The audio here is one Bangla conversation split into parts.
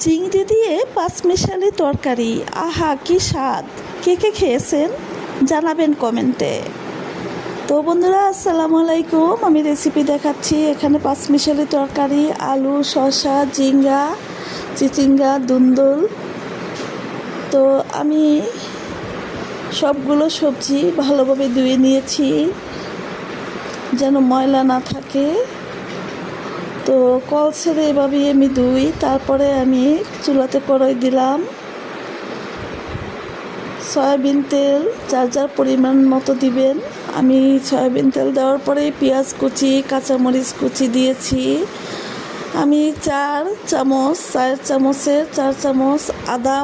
চিংড়ি দিয়ে পাঁচমিশালি তরকারি, আহা কি স্বাদ! কে কে খেয়েছেন জানাবেন কমেন্টে। তো বন্ধুরা আসসালামু আলাইকুম, আমি রেসিপি দেখাচ্ছি। এখানে পাঁচমিশালি তরকারি, আলু, শসা, ঝিঙ্গা, চিচিঙ্গা, দুন্দুল। তো আমি সবগুলো সবজি ভালোভাবে ধুয়ে নিয়েছি যেন ময়লা না থাকে। তো কল ছেড়ে এভাবেই আমি ধুই। তারপরে আমি চুলাতে কড়াই দিলাম, সয়াবিন তেল যার যার পরিমাণ মতো দিবেন। আমি সয়াবিন তেল দেওয়ার পরে পেঁয়াজ কুচি, কাঁচামরিচ কুচি দিয়েছি। আমি 4 চামচের 4 চামচ আদা,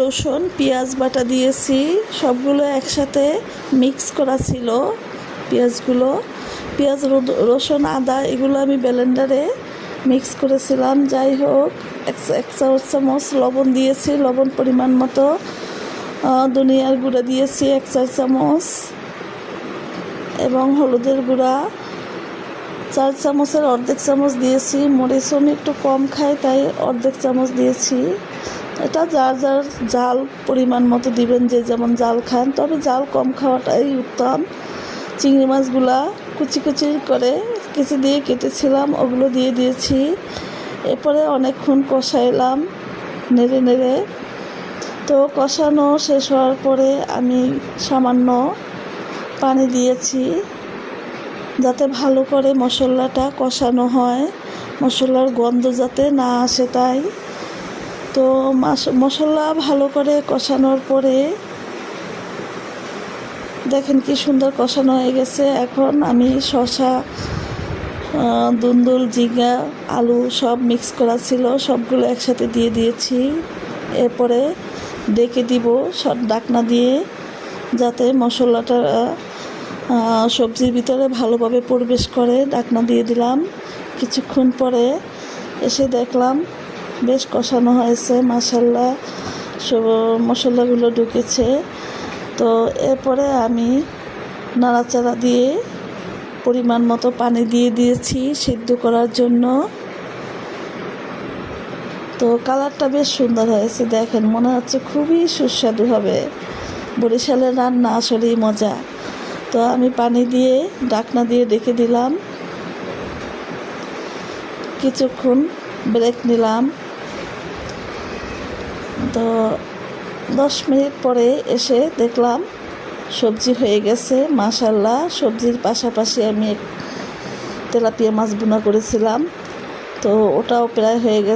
রসুন, পেঁয়াজ বাটা দিয়েছি। সবগুলো একসাথে মিক্স করা ছিল। পেঁয়াজ, রসুন, আদা এগুলো আমি ব্লেন্ডারে মিক্স করেছিলাম। যাই হোক, এক চামচ লবণ দিয়েছি, লবণ পরিমাণ মতো। ধনিয়ার গুঁড়া দিয়েছি 1 চামচ এবং হলুদের গুঁড়া 4 চামচের অর্ধেক চামচ দিয়েছি। মরিচও আমি একটু কম খাই, তাই অর্ধেক চামচ দিয়েছি। এটা যার যার জাল পরিমাণ মতো দিবেন, যে যেমন জাল খান, তবে জাল কম খাওয়াটাই উত্তম। চিংড়ি মাছগুলা কুচি কুচি করে কেচি দিয়ে কেটেছিলাম, ওগুলো দিয়ে দিয়েছি। এরপরে অনেকক্ষণ কষাইলাম নেড়ে নেড়ে। তো কষানো শেষ হওয়ার পরে আমি সামান্য পানি দিয়েছি যাতে ভালো করে মশলাটা কষানো হয়, মশলার গন্ধ যাতে না আসে তাই। তো মশলা ভালো করে কষানোর পরে দেখেন কি সুন্দর কষানো হয়ে গেছে। এখন আমি শসা, দুন্দুল, ঝিঙ্গা, আলু সব মিক্স করা ছিল, সবগুলো একসাথে দিয়ে দিয়েছি। এরপরে ডেকে দিব সব ঢাকনা দিয়ে, যাতে মশলাটা সবজির ভিতরে ভালোভাবে প্রবেশ করে। ঢাকনা দিয়ে দিলাম। কিছুক্ষণ পরে এসে দেখলাম বেশ কষানো হয়েছে, মাশাআল্লাহ সব মশলাগুলো ঢুকেছে। তো এরপরে আমি নাড়াচাড়া দিয়ে পরিমাণ মতো পানি দিয়ে দিয়েছি সিদ্ধ করার জন্য। তো কালারটা বেশ সুন্দর হয়েছে, দেখেন মনে হচ্ছে খুবই সুস্বাদু হবে। বরিশালের রান্না আসলেই মজা। তো আমি পানি দিয়ে ঢাকনা দিয়ে রেখে দিলাম। কিছুক্ষণ ব্রেক নিলাম। তো 10 মিনিট পরে এসে দেখলাম সবজি হয়ে গেছে, মাশাআল্লাহ। সবজির পাশাপাশি আমি তেলাপিয়া মাছ ভুনা করেছিলাম, তো ওটাও প্রায় হয়ে গেছে।